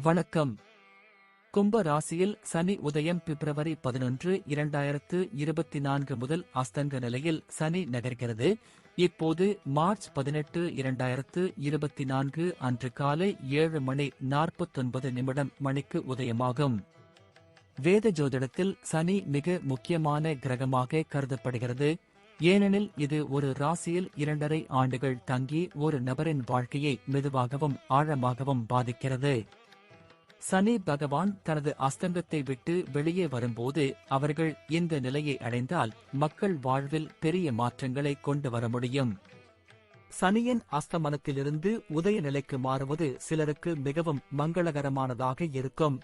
வணக்கம். கும்ப ராசியில் சனி உதயம் பிப்ரவரி 11, 2024 முதல் அஸ்தங்க நிலையில் சனி நகர்கிறது. இப்போது மார்ச் 18, 2024 அன்று காலை 7:49 மணிக்கு உதயமாகும். வேத ஜோதிடத்தில் சனி மிக முக்கியமான கிரகமாக கருதப்படுகிறது. ஏனெனில் இது ஒரு ராசியில் 2.5 ஆண்டுகள் தங்கி ஒரு நபரின் வாழ்க்கையை மெதுவாகவும் ஆழமாகவும் பாதிக்கிறது. சனி பகவான் தனது அஸ்தங்கத்தை விட்டு வெளியே வரும்போது அவர்கள் இந்த நிலையை அடைந்தால் மக்கள் வாழ்வில் பெரிய மாற்றங்களை கொண்டு வர முடியும். சனியின் அஸ்தமனத்திலிருந்து உதய நிலைக்கு மாறுவது சிலருக்கு மிகவும் மங்களகரமானதாக இருக்கும்.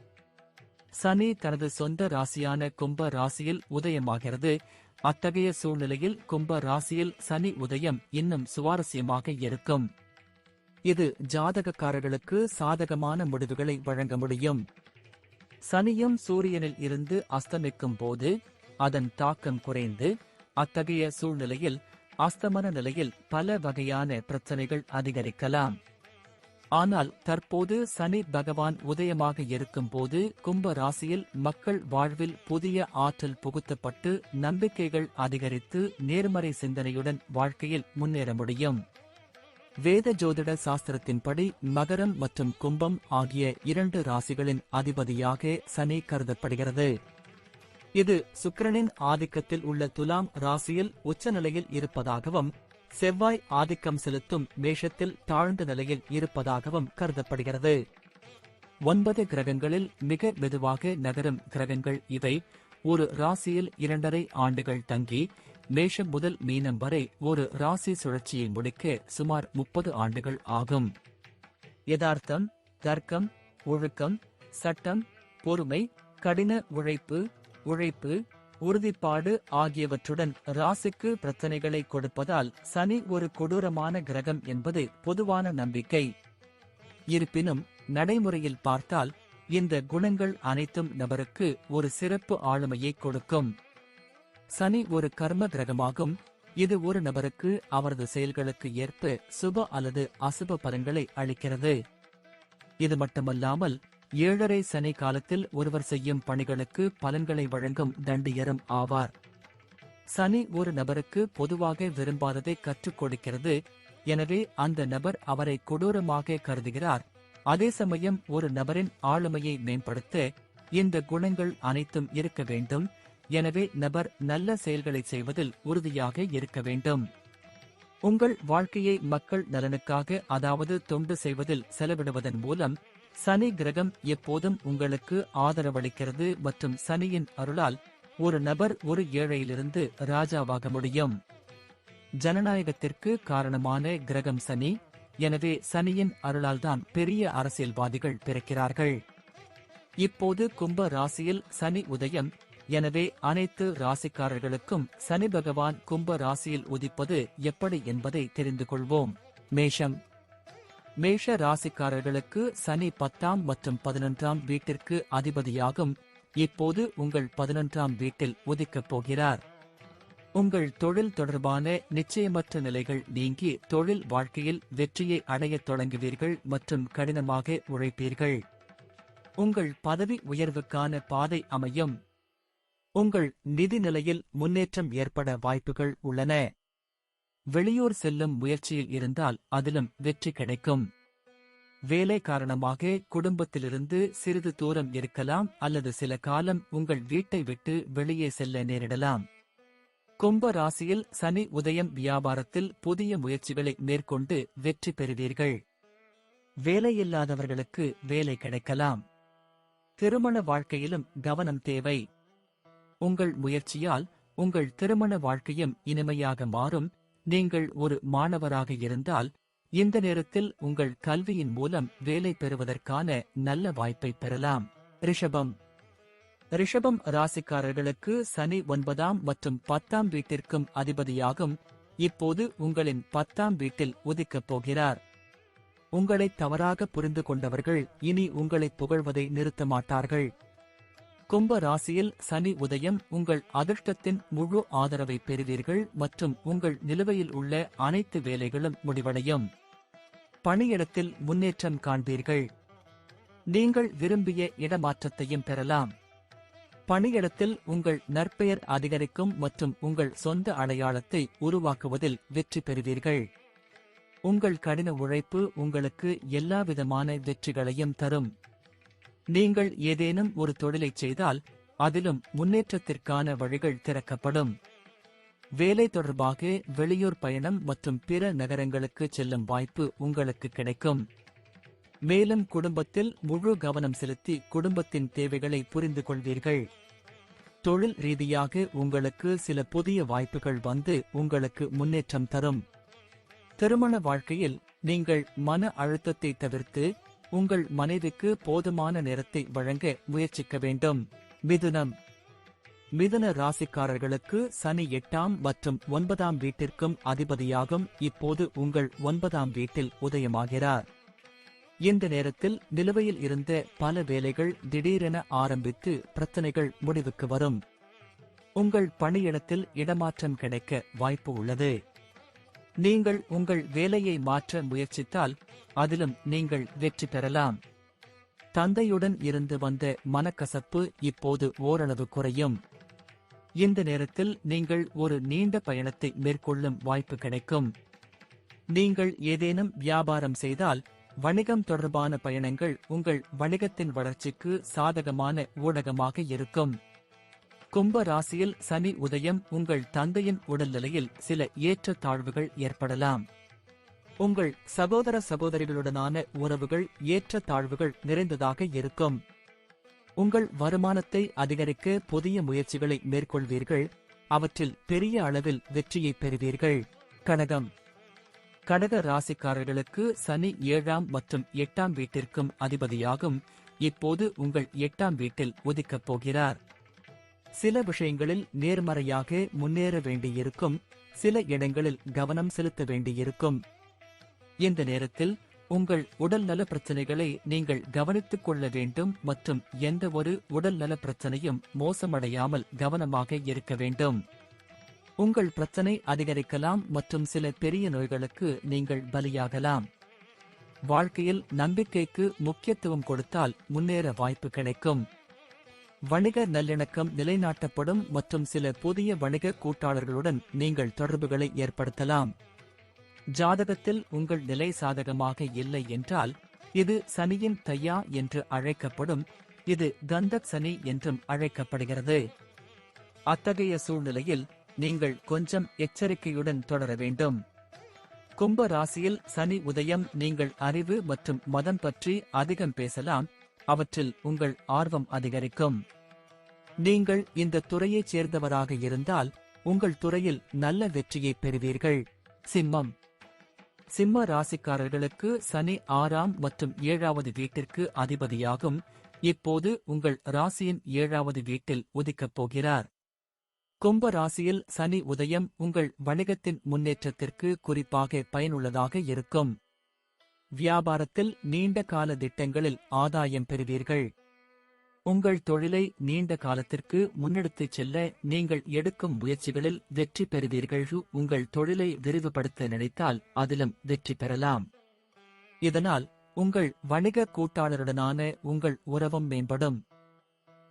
சனி தனது சொந்த ராசியான கும்ப ராசியில் உதயமாகிறது. அத்தகைய சூழ்நிலையில் கும்ப ராசியில் சனி உதயம் இன்னும் சுவாரஸ்யமாக இருக்கும். இது ஜாதகக்காரர்களுக்கு சாதகமான முடிவுகளை வழங்க முடியும். சனியும் சூரியனில் இருந்து அஸ்தமிக்கும் போது அதன் தாக்கம் குறைந்து, அத்தகைய சூழ்நிலையில் அஸ்தமன நிலையில் பல வகையான பிரச்சனைகள் அதிகரிக்கலாம். ஆனால் தற்போது சனி பகவான் உதயமாக இருக்கும் போது கும்ப ராசியில் மக்கள் வாழ்வில் புதிய ஆற்றல் புகுத்தப்பட்டு நம்பிக்கைகள் அதிகரித்து நேர்மறை சிந்தனையுடன் வாழ்க்கையில் முன்னேற முடியும். வேத ஜோதிட சாஸ்திரத்தின்படி மகரம் மற்றும் கும்பம் ஆகிய 2 ராசிகளின் அதிபதியாக சனி கருதப்படுகிறது. இது சுக்கிரனின் ஆதிக்கத்தில் உள்ள துலாம் ராசியில் உச்சநிலையில் இருப்பதாகவும், செவ்வாய் ஆதிக்கம் செலுத்தும் மேஷத்தில் தாழ்ந்த நிலையில் இருப்பதாகவும் கருதப்படுகிறது. 9 கிரகங்களில் மிக மெதுவாக நகரும் கிரகங்கள் இவை. ஒரு ராசியில் 2.5 ஆண்டுகள் தங்கி மேஷம் முதல் மீனம் வரை ஒரு ராசி சுழற்சியை முடிக்க சுமார் 30 ஆண்டுகள் ஆகும். யதார்த்தம், தர்க்கம், ஒழுக்கம், சட்டம், பொறுமை, கடின உழைப்பு, உறுதிப்பாடு ஆகியவற்றுடன் ராசிக்கு பிரச்சனைகளை கொடுப்பதால் சனி ஒரு கொடூரமான கிரகம் என்பது பொதுவான நம்பிக்கை. இருப்பினும் நடைமுறையில் பார்த்தால் இந்த குணங்கள் அனைத்தும் நபருக்கு ஒரு சிறப்பு ஆளுமையை கொடுக்கும். சனி ஒரு கர்ம கிரகமாகும். இது ஒரு நபருக்கு அவரது செயல்களுக்கு ஏற்ப சுப அல்லது அசுப பலன்களை அளிக்கிறது. இது மட்டுமல்லாமல் 7.5 சனி காலத்தில் ஒருவர் செய்யும் பணிகளுக்கு பலன்களை வழங்கும் தண்டியரும் ஆவார். சனி ஒரு நபருக்கு பொதுவாக விரும்பாததை கற்றுக் கொடுக்கிறது. எனவே அந்த நபர் அவரை கொடூரமாக கருதுகிறார். அதே சமயம் ஒரு நபரின் ஆளுமையை மேம்படுத்த இந்த குணங்கள் அனைத்தும் இருக்க வேண்டும். எனவே நபர் நல்ல செயல்களை செய்வதில் உறுதியாக இருக்க வேண்டும். உங்கள் வாழ்க்கையை மக்கள் நலனுக்காக, அதாவது தொண்டு செய்வதில் செலவிடுவதன் மூலம் சனி கிரகம் எப்போதும் உங்களுக்கு ஆதரவளிக்கிறது மற்றும் சனியின் அருளால் ஒரு நபர் ஒரு ஏழையிலிருந்து ராஜாவாக முடியும். ஜனநாயகத்திற்கு காரணமான கிரகம் சனி. எனவே சனியின் அருளால்தான் பெரிய அரசியல்வாதிகள் பிறக்கிறார்கள். இப்போது கும்ப ராசியில் சனி உதயம். எனவே அனைத்து ராசிக்காரர்களுக்கும் சனி பகவான் கும்ப ராசியில் உதிப்பது எப்படி என்பதை தெரிந்து கொள்வோம். மேஷ ராசிக்காரர்களுக்கு சனி 10ஆம் மற்றும் 11ஆம் வீட்டிற்கு அதிபதியாகும். இப்போது உங்கள் 11ஆம் வீட்டில் உதிக்கப் போகிறார். உங்கள் தொழில் தொடர்பான நிச்சயமற்ற நிலைகள் நீங்கி தொழில் வாழ்க்கையில் வெற்றியை அடையத் தொடங்குவீர்கள் மற்றும் கடினமாக உழைப்பீர்கள். உங்கள் பதவி உயர்வுக்கான பாதை அமையும். உங்கள் நிதி நிலையில் முன்னேற்றம் ஏற்பட வாய்ப்புகள் உள்ளன. வெளியூர் செல்லும் முயற்சியில் இருந்தால் அதிலும் வெற்றி கிடைக்கும். வேலை காரணமாக குடும்பத்திலிருந்து சிறிது தூரம் இருக்கலாம் அல்லது சில காலம் உங்கள் வீட்டை விட்டு வெளியே செல்ல நேரிடலாம். கும்ப ராசியில் சனி உதயம் வியாபாரத்தில் புதிய முயற்சிகளை மேற்கொண்டு வெற்றி பெறுவீர்கள். வேலையில்லாதவர்களுக்கு வேலை கிடைக்கலாம். திருமண வாழ்க்கையிலும் கவனம் தேவை. உங்கள் முயற்சியால் உங்கள் திருமண வாழ்க்கையும் இனிமையாக மாறும். நீங்கள் ஒரு மாணவராக இருந்தால் இந்த நேரத்தில் உங்கள் கல்வியின் மூலம் வேலை பெறுவதற்கான நல்ல வாய்ப்பை பெறலாம். ரிஷபம் ராசிக்காரர்களுக்கு சனி 9ஆம் மற்றும் 10ஆம் வீட்டிற்கும் அதிபதியாகும். இப்போது உங்களின் 10ஆம் வீட்டில் உதிக்கப் போகிறார். உங்களை தவறாக புரிந்து கொண்டவர்கள் இனி உங்களை புகழ்வதை நிறுத்த மாட்டார்கள். கும்ப ராசியில் சனி உதயம் உங்கள் அதிர்ஷ்டத்தின் முழு ஆதரவை பெறுவீர்கள் மற்றும் உங்கள் நிலுவையில் உள்ள அனைத்து வேலைகளும் முடிவடையும். பணியிடத்தில் முன்னேற்றம் காண்பீர்கள். நீங்கள் விரும்பிய இடமாற்றத்தையும் பெறலாம். பணியிடத்தில் உங்கள் நற்பெயர் அதிகரிக்கும் மற்றும் உங்கள் சொந்த அடையாளத்தை உருவாக்குவதில் வெற்றி பெறுவீர்கள். உங்கள் கடின உழைப்பு உங்களுக்கு எல்லாவிதமான வெற்றிகளையும் தரும். நீங்கள் ஏதேனும் ஒரு தொழிலைச் செய்தால் அதிலும் முன்னேற்றத்திற்கான வழிகள் திறக்கப்படும். வேலை தொடர்பாக வெளியூர் பயணம் மற்றும் பிற நகரங்களுக்கு செல்லும் வாய்ப்பு உங்களுக்கு கிடைக்கும். மேலும் குடும்பத்தில் முழு கவனம் செலுத்தி குடும்பத்தின் தேவைகளை புரிந்து கொள்வீர்கள். தொழில் ரீதியாக உங்களுக்கு சில புதிய வாய்ப்புகள் வந்து உங்களுக்கு முன்னேற்றம் தரும். திருமண வாழ்க்கையில் நீங்கள் மன அழுத்தத்தை தவிர்த்து உங்கள் மனைவிக்கு போதுமான நேரத்தை வழங்க முயற்சிக்க வேண்டும். மிதுனம். மிதுன ராசிக்காரர்களுக்கு சனி 8ஆம் மற்றும் 9ஆம் வீட்டிற்கும் அதிபதியாகும். இப்போது உங்கள் 9ஆம் வீட்டில் உதயமாகிறார். இந்த நேரத்தில் நிலுவையில் இருந்த பல வேலைகள் திடீரென ஆரம்பித்து பிரச்சனைகள் முடிவுக்கு வரும். உங்கள் பணியிடத்தில் இடமாற்றம் கிடைக்க வாய்ப்பு உள்ளது. நீங்கள் உங்கள் வேலையை மாற்ற முயற்சித்தால் அதிலும் நீங்கள் வெற்றி பெறலாம். தந்தையுடன் இருந்து வந்த மனக்கசப்பு இப்போது ஓரளவு குறையும். இந்த நேரத்தில் நீங்கள் ஒரு நீண்ட பயணத்தை மேற்கொள்ளும் வாய்ப்பு கிடைக்கும். நீங்கள் ஏதேனும் வியாபாரம் செய்தால் வணிகம் தொடர்பான பயணங்கள் உங்கள் வணிகத்தின் வளர்ச்சிக்கு சாதகமான ஊடகமாக இருக்கும். கும்ப ராசியில் சனி உதயம் உங்கள் தந்தையின் உடல்நிலையில் சில ஏற்ற தாழ்வுகள் ஏற்படலாம். உங்கள் சகோதர சகோதரிகளுடனான உறவுகள் ஏற்ற தாழ்வுகள் நிறைந்ததாக இருக்கும். உங்கள் வருமானத்தை அதிகரிக்க புதிய முயற்சிகளை மேற்கொள்வீர்கள். அவற்றில் பெரிய அளவில் வெற்றியை பெறுவீர்கள். கடகம். கடக ராசிக்காரர்களுக்கு சனி 7ஆம் மற்றும் 8ஆம் வீட்டிற்கும் அதிபதியாகும். இப்போது உங்கள் 8ஆம் வீட்டில் உதிக்கப் போகிறார். சில விஷயங்களில் நேர்மறையாக முன்னேற வேண்டியிருக்கும். சில இடங்களில் கவனம் செலுத்த வேண்டியிருக்கும். இந்த நேரத்தில் உங்கள் உடல்நல பிரச்சனைகளை நீங்கள் கவனித்துக் கொள்ள வேண்டும் மற்றும் எந்த ஒரு உடல்நல பிரச்சனையும் மோசமடையாமல் கவனமாக இருக்க வேண்டும். உங்கள் பிரச்சனை அதிகரிக்கலாம் மற்றும் சில பெரிய நோய்களுக்கு நீங்கள் பலியாகலாம். வாழ்க்கையில் நம்பிக்கைக்கு முக்கியத்துவம் கொடுத்தால் முன்னேற வாய்ப்பு கிடைக்கும். வணிக நல்லிணக்கம் நிலைநாட்டப்படும் மற்றும் சில புதிய வணிக கூட்டாளர்களுடன் நீங்கள் தொடர்புகளை ஏற்படுத்தலாம். ஜாதகத்தில் உங்கள் நிலை சாதகமாக இல்லை என்றால் இது சனியின் தையா என்று அழைக்கப்படும். இது கந்தக் சனி என்றும் அழைக்கப்படுகிறது. அத்தகைய சூழ்நிலையில் நீங்கள் கொஞ்சம் எச்சரிக்கையுடன் தொடர வேண்டும். கும்ப ராசியில் சனி உதயம் நீங்கள் அறிவு மற்றும் மதம் பற்றி அதிகம் பேசலாம். அவற்றில் உங்கள் ஆர்வம் அதிகரிக்கும். நீங்கள் இந்த துறையைச் சேர்ந்தவராக இருந்தால் உங்கள் துறையில் நல்ல வெற்றியை பெறுவீர்கள். சிம்மம். சிம்ம ராசிக்காரர்களுக்கு சனி 6ஆம் மற்றும் 7வது வீட்டிற்கு அதிபதியாகும். இப்போது உங்கள் ராசியின் 7வது வீட்டில் உதிக்கப் போகிறார். கும்ப ராசியில் சனி உதயம் உங்கள் வணிகத்தின் முன்னேற்றத்திற்கு குறிப்பாக பயனுள்ளதாக இருக்கும். வியாபாரத்தில் நீண்ட கால திட்டங்களில் ஆதாயம் பெறுவீர்கள். உங்கள் தொழிலை நீண்ட காலத்திற்கு முன்னெடுத்துச் செல்ல நீங்கள் எடுக்கும் முயற்சிகளில் வெற்றி பெறுவீர்கள். உங்கள் தொழிலை விரிவுபடுத்த நினைத்தால் அதிலும் வெற்றி பெறலாம். இதனால் உங்கள் வணிக கூட்டாளருடனான உங்கள் உறவும் மேம்படும்.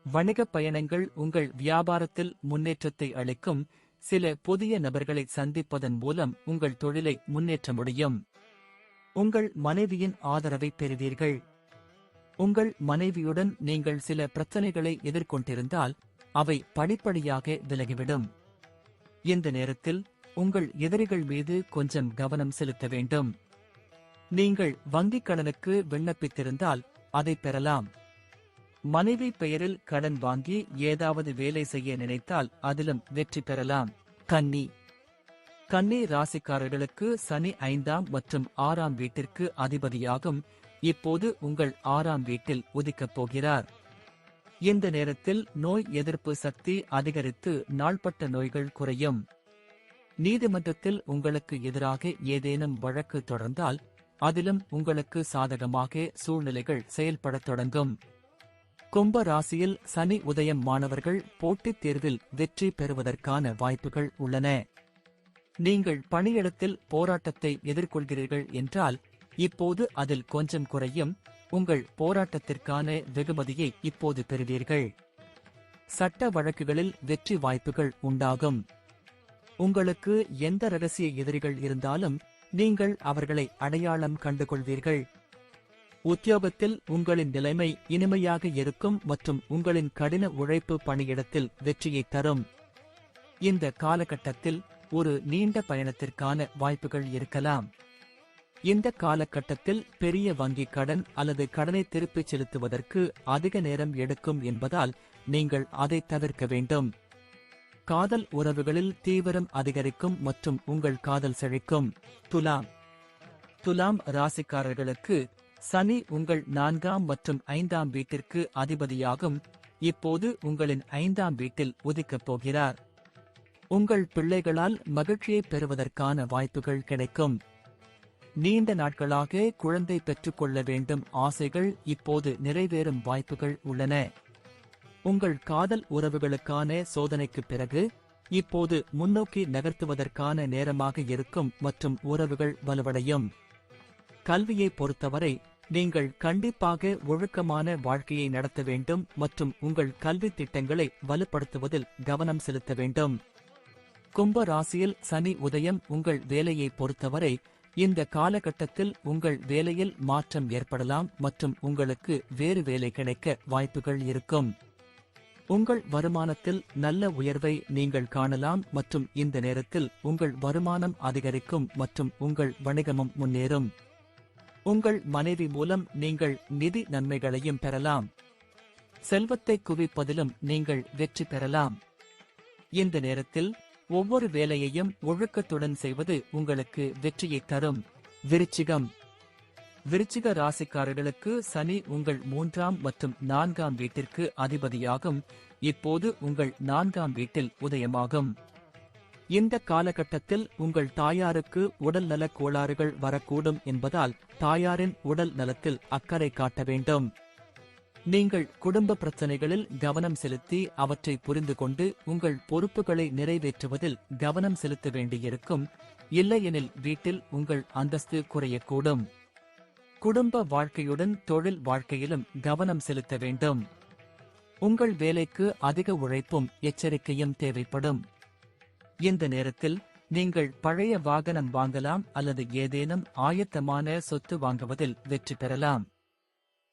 வணிகப் பயணங்கள் உங்கள் வியாபாரத்தில் முன்னேற்றத்தை அளிக்கும். சில புதிய நபர்களை சந்திப்பதன் மூலம் உங்கள் தொழிலை முன்னேற்ற முடியும். உங்கள் மனைவியின் ஆதரவை பெறுவீர்கள். உங்கள் மனைவியுடன் நீங்கள் சில பிரச்சனைகளை எதிர்கொண்டிருந்தால் அவை படிப்படியாக விலகிவிடும். இந்த நேரத்தில் உங்கள் எதிரிகள் மீது கொஞ்சம் கவனம் செலுத்த வேண்டும். நீங்கள் வங்கிக் கடனுக்கு விண்ணப்பித்திருந்தால் அதை பெறலாம். மனைவி பெயரில் கடன் வாங்கி ஏதாவது வேலை செய்ய நினைத்தால் அதிலும் வெற்றி பெறலாம். கன்னி. கன்னி ராசிக்காரர்களுக்கு சனி 5ஆம் மற்றும் 6ஆம் வீட்டிற்கு அதிபதியாகும். இப்போது உங்கள் 6ஆம் வீட்டில் உதிக்கப் போகிறார். இந்த நேரத்தில் நோய் எதிர்ப்பு சக்தி அதிகரித்து நாள்பட்ட நோய்கள் குறையும். நீதிமன்றத்தில் உங்களுக்கு எதிராக ஏதேனும் வழக்கு தொடர்ந்தால் அதிலும் உங்களுக்கு சாதகமாக சூழ்நிலைகள் செயல்படத் தொடங்கும். கும்ப ராசியில் சனி உதயம் மாணவர்கள் போட்டித் தேர்வில் வெற்றி பெறுவதற்கான வாய்ப்புகள் உள்ளன. நீங்கள் பணியிடத்தில் போராட்டத்தை எதிர்கொள்கிறீர்கள் என்றால் இப்போது அதில் கொஞ்சம் குறையும். உங்கள் போராட்டத்திற்கான வெகுமதியை இப்போது பெறுவீர்கள். சட்ட வழக்குகளில் வெற்றி வாய்ப்புகள் உண்டாகும். உங்களுக்கு எந்த ரகசிய எதிரிகள் இருந்தாலும் நீங்கள் அவர்களை அடையாளம் கண்டுகொள்வீர்கள். உத்தியோகத்தில் உங்களின் நிலைமை இனிமையாக இருக்கும் மற்றும் உங்களின் கடின உழைப்பு பணியிடத்தில் வெற்றியை தரும். இந்த காலகட்டத்தில் ஒரு நீண்ட பயணத்திற்கான வாய்ப்புகள் இருக்கலாம். இந்த காலகட்டத்தில் பெரிய வங்கி கடன் அல்லது கடனை திருப்பிச் செலுத்துவதற்கு அதிக நேரம் எடுக்கும் என்பதால் நீங்கள் அதை தவிர்க்க வேண்டும். காதல் உறவுகளில் தீவிரம் அதிகரிக்கும் மற்றும் உங்கள் காதல் செழிக்கும். துலாம் ராசிக்காரர்களுக்கு சனி உங்கள் 4ஆம் மற்றும் 5ஆம் வீட்டிற்கு அதிபதியாகும். இப்போது உங்களின் 5ஆம் வீட்டில் உதிக்கப் போகிறார். உங்கள் பிள்ளைகளால் மகிழ்ச்சியை பெறுவதற்கான வாய்ப்புகள் கிடைக்கும். நீண்ட நாட்களாக குழந்தை பெற்றுக்கொள்ள வேண்டும் ஆசைகள் இப்போது நிறைவேறும் வாய்ப்புகள் உள்ளன. உங்கள் காதல் உறவுகளுக்கான சோதனைக்குப் பிறகு இப்போது முன்னோக்கி நகர்த்துவதற்கான நேரமாக இருக்கும் மற்றும் உறவுகள் வலுவடையும். கல்வியை பொறுத்தவரை நீங்கள் கண்டிப்பாக ஒழுக்கமான வாழ்க்கையை நடத்த வேண்டும் மற்றும் உங்கள் கல்வி திட்டங்களை வலுப்படுத்துவதில் கவனம் செலுத்த வேண்டும். கும்ப ராசியில் சனி உதயம் உங்கள் வேலையை பொறுத்தவரை இந்த காலகட்டத்தில் உங்கள் வேலையில் மாற்றம் ஏற்படலாம் மற்றும் உங்களுக்கு வேறு வேலை கிடைக்க வாய்ப்புகள் இருக்கும். உங்கள் வருமானத்தில் நல்ல உயர்வை நீங்கள் காணலாம் மற்றும் இந்த நேரத்தில் உங்கள் வருமானம் அதிகரிக்கும் மற்றும் உங்கள் வணிகமும் முன்னேறும். உங்கள் மனைவி மூலம் நீங்கள் நிதி நன்மைகளையும் பெறலாம். செல்வத்தை குவிப்பதிலும் நீங்கள் வெற்றி பெறலாம். இந்த நேரத்தில் ஒவ்வொரு வேலையையும் ஒழுக்கத்துடன் செய்வது உங்களுக்கு வெற்றியை தரும். விருச்சிக ராசிக்காரர்களுக்கு சனி உங்கள் 3ஆம் மற்றும் 4ஆம் வீட்டிற்கு அதிபதியாகும். இப்போது உங்கள் 4ஆம் வீட்டில் உதயமாகும். இந்த காலகட்டத்தில் உங்கள் தாயாருக்கு உடல் நலக் கோளாறுகள் வரக்கூடும் என்பதால் தாயாரின் உடல் நலத்தில் அக்கறை காட்ட வேண்டும். நீங்கள் குடும்ப பிரச்சனைகளில் கவனம் செலுத்தி அவற்றை புரிந்து கொண்டு உங்கள் பொறுப்புகளை நிறைவேற்றுவதில் கவனம் செலுத்த வேண்டியிருக்கும். இல்லையெனில் வீட்டில் உங்கள் அந்தஸ்து குறையக்கூடும். குடும்ப வாழ்க்கையுடன் தொழில் வாழ்க்கையிலும் கவனம் செலுத்த வேண்டும். உங்கள் வேலைக்கு அதிக உழைப்பும் எச்சரிக்கையும் தேவைப்படும். இந்த நேரத்தில் நீங்கள் பழைய வாகனம் வாங்கலாம் அல்லது ஏதேனும் ஆயத்தமான சொத்து வாங்குவதில் வெற்றி பெறலாம்.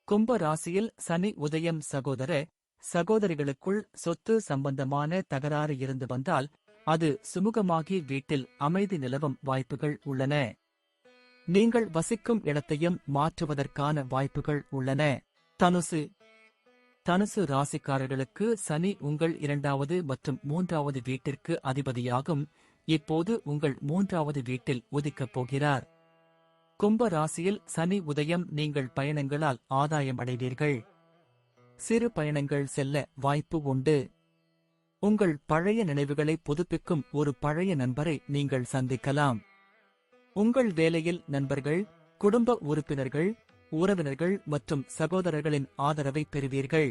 கும்ப ராசியில் சனி உதயம் சகோதரிகளுக்குள் சொத்து சம்பந்தமான தகராறு இருந்து வந்தால் அது சுமூகமாகி வீட்டில் அமைதி நிலவும் வாய்ப்புகள் உள்ளன. நீங்கள் வசிக்கும் இடத்தையும் மாற்றுவதற்கான வாய்ப்புகள் உள்ளன. தனுசு ராசிக்காரர்களுக்கு சனி உங்கள் 2வது மற்றும் 3வது வீட்டிற்கு அதிபதியாகும். இப்போது உங்கள் 3வது வீட்டில் உதிக்கப் போகிறார். கும்ப ராசியில் சனி உதயம் நீங்கள் பயணங்களால் ஆதாயம் அடைவீர்கள். சிறு பயணங்கள் செல்ல வாய்ப்பு உண்டு. உங்கள் பழைய நினைவுகளை புதுப்பிக்கும் ஒரு பழைய நண்பரை நீங்கள் சந்திக்கலாம். உங்கள் வேலையில் நண்பர்கள், குடும்ப உறுப்பினர்கள், உறவினர்கள் மற்றும் சகோதரர்களின் ஆதரவை பெறுவீர்கள்.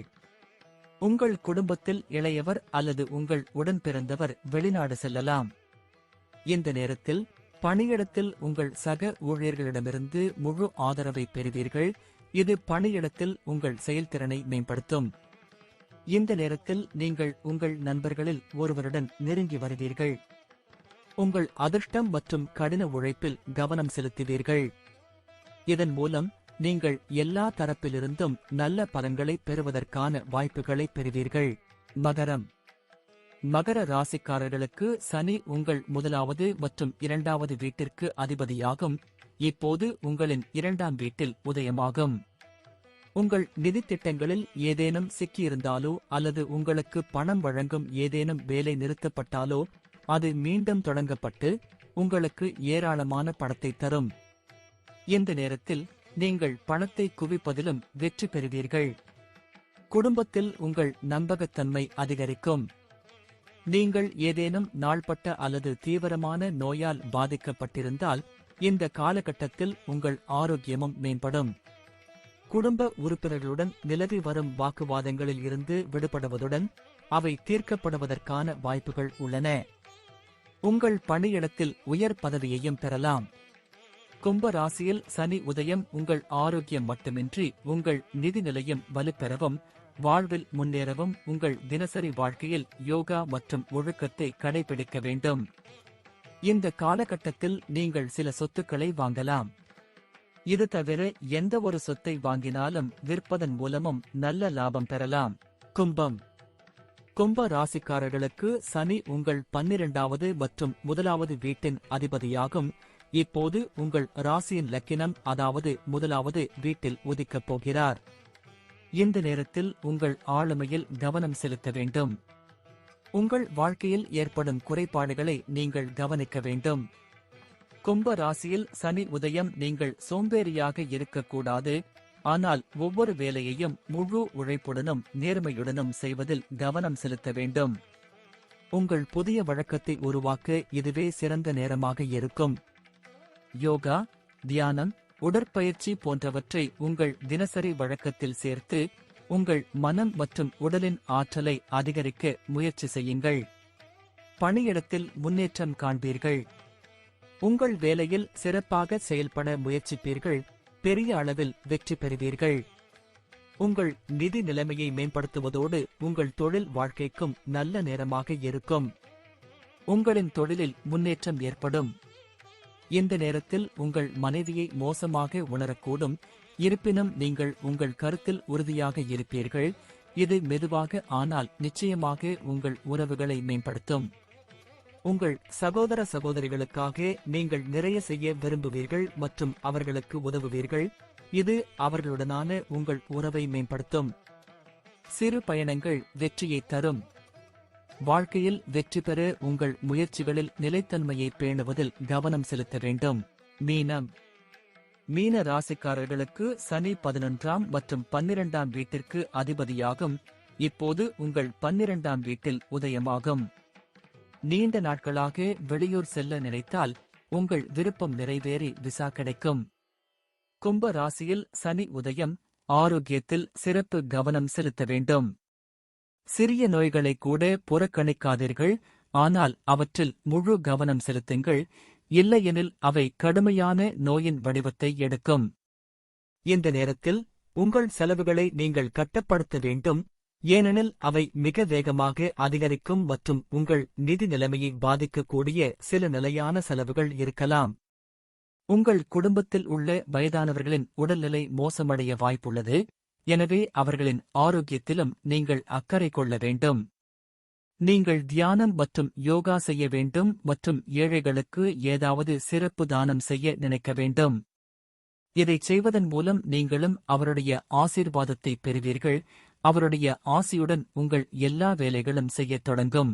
உங்கள் குடும்பத்தில் இளையவர் அல்லது உங்கள் உடன் பிறந்தவர் வெளிநாடு செல்லலாம். இந்த நேரத்தில் பணியிடத்தில் உங்கள் சக ஊழியர்களிடமிருந்து முழு ஆதரவை பெறுவீர்கள். இது பணியிடத்தில் உங்கள் செயல்திறனை மேம்படுத்தும். இந்த நேரத்தில் நீங்கள் உங்கள் நண்பர்களில் ஒருவருடன் நெருங்கி வருவீர்கள். உங்கள் அதிர்ஷ்டம் மற்றும் கடின உழைப்பில் கவனம் செலுத்துவீர்கள். இதன் மூலம் நீங்கள் எல்லா தரப்பிலிருந்தும் நல்ல பலன்களை பெறுவதற்கான வாய்ப்புகளை பெறுவீர்கள். மகர ராசிக்காரர்களுக்கு சனி உங்கள் 1வது மற்றும் 2வது வீட்டிற்கு அதிபதியாகும். இப்போது உங்களின் 2ஆம் வீட்டில் உதயமாகும். உங்கள் நிதி திட்டங்களில் ஏதேனும் சிக்கியிருந்தாலோ அல்லது உங்களுக்கு பணம் வழங்கும் ஏதேனும் வேலை நிறுத்தப்பட்டாலோ அது மீண்டும் தொடங்கப்பட்டு உங்களுக்கு ஏராளமான பணத்தை தரும். இந்த நேரத்தில் நீங்கள் பணத்தை குவிப்பதிலும் வெற்றி பெறுவீர்கள். குடும்பத்தில் உங்கள் நம்பகத்தன்மை அதிகரிக்கும். நீங்கள் ஏதேனும் நாள்பட்ட அல்லது தீவிரமான நோயால் பாதிக்கப்பட்டிருந்தால் இந்த காலகட்டத்தில் உங்கள் ஆரோக்கியமும் மேம்படும். குடும்ப உறுப்பினர்களுடன் நிலவி வரும் வாக்குவாதங்களில் இருந்து விடுபடுவதுடன் அவை தீர்க்கப்படுவதற்கான வாய்ப்புகள் உள்ளன. உங்கள் பணியிடத்தில் உயர் பதவியையும் பெறலாம். கும்ப ராசியில் சனி உதயம் உங்கள் ஆரோக்கியம் மட்டுமின்றி உங்கள் நிதி நிலையம் வலுப்பெறவும் வாழ்வில் முன்னேறவும் உங்கள் தினசரி வாழ்க்கையில் யோகா மற்றும் ஒழுக்கத்தை கடைபிடிக்க வேண்டும். இந்த காலகட்டத்தில் நீங்கள் சில சொத்துக்களை வாங்கலாம். இது தவிர எந்த ஒரு சொத்தை வாங்கினாலும் விற்பதன் மூலமும் நல்ல லாபம் பெறலாம். கும்ப ராசிக்காரர்களுக்கு சனி உங்கள் 12வது மற்றும் 1வது வீட்டின் அதிபதியாகும். இப்போது உங்கள் ராசியின் லக்கினம் அதாவது 1வது வீட்டில் உதிக்கப் போகிறார். இந்த நேரத்தில் உங்கள் ஆளுமையில் கவனம் செலுத்த வேண்டும். உங்கள் வாழ்க்கையில் ஏற்படும் குறைபாடுகளை நீங்கள் கவனிக்க வேண்டும். கும்ப ராசியில் சனி உதயம் நீங்கள் சோம்பேறியாக இருக்கக்கூடாது. ஆனால் ஒவ்வொரு வேலையையும் முழு உழைப்புடனும் நேர்மையுடனும் செய்வதில் கவனம் செலுத்த வேண்டும். உங்கள் புதிய வழக்கத்தை உருவாக்க இதுவே சிறந்த நேரமாக இருக்கும். யோகா, தியானம், உடற்பயிற்சி போன்றவற்றை உங்கள் தினசரி வழக்கத்தில் சேர்த்து உங்கள் மனம் மற்றும் உடலின் ஆற்றலை அதிகரிக்க முயற்சி செய்யுங்கள். பணியிடத்தில் முன்னேற்றம் காண்பீர்கள். உங்கள் வேலையில் சிறப்பாக செயல்பட முயற்சிப்பீர்கள். பெரிய அளவில் வெற்றி பெறுவீர்கள். உங்கள் நிதி நிலைமையை மேம்படுத்துவதோடு உங்கள் தொழில் வாழ்க்கைக்கும் நல்ல நேரமாக இருக்கும். உங்களின் தொழிலில் முன்னேற்றம் ஏற்படும். இந்த நேரத்தில் உங்கள் மனைவியை மோசமாக உணரக்கூடும். இருப்பினும் நீங்கள் உங்கள் கருத்தில் உறுதியாக இருப்பீர்கள். இது மெதுவாக ஆனால் நிச்சயமாக உங்கள் உறவுகளை மேம்படுத்தும். உங்கள் சகோதர சகோதரிகளுக்காக நீங்கள் நிறைய செய்ய விரும்புவீர்கள் மற்றும் அவர்களுக்கு உதவுவீர்கள். இது அவர்களுடனான உங்கள் உறவை மேம்படுத்தும். சிறு பயணங்கள் வெற்றியை தரும். வாழ்க்கையில் வெற்றி பெற உங்கள் முயற்சிகளில் நிலைத்தன்மையை பேணுவதில் கவனம் செலுத்த வேண்டும். மீன ராசிக்காரர்களுக்கு சனி 11ஆம் மற்றும் 12ஆம் வீட்டிற்கு அதிபதியாகும். இப்போது உங்கள் 12ஆம் வீட்டில் உதயமாகும். நீண்ட நாட்களாக வெளியூர் செல்ல நினைத்தால் உங்கள் விருப்பம் நிறைவேறி விசா கிடைக்கும். கும்ப ராசியில் சனி உதயம் ஆரோக்கியத்தில் சிறப்பு கவனம் செலுத்த வேண்டும். சிறிய நோய்களை கூட புறக்கணிக்காதீர்கள். ஆனால் அவற்றில் முழு கவனம் செலுத்துங்கள். இல்லையெனில் அவை கடுமையான நோயின் வடிவத்தை எடுக்கும். இந்த நேரத்தில் உங்கள் செலவுகளை நீங்கள் கட்டுப்படுத்த வேண்டும். ஏனெனில் அவை மிக வேகமாக அதிகரிக்கும் மற்றும் உங்கள் நிதி நிலைமையை பாதிக்கக்கூடிய சில நிலையான செலவுகள் இருக்கலாம். உங்கள் குடும்பத்தில் உள்ள வயதானவர்களின் உடல்நிலை மோசமடைய வாய்ப்புள்ளது. எனவே அவர்களின் ஆரோக்கியத்திலும் நீங்கள் அக்கறை கொள்ள வேண்டும். நீங்கள் தியானம் மற்றும் யோகா செய்ய வேண்டும் மற்றும் ஏழைகளுக்கு ஏதாவது சிறப்பு தானம் செய்ய நினைக்க வேண்டும். இதைச் செய்வதன் மூலம் நீங்களும் அவருடைய ஆசீர்வாதத்தை பெறுவீர்கள். அவருடைய ஆசியுடன் உங்கள் எல்லா வேலைகளும் செய்யத் தொடங்கும்.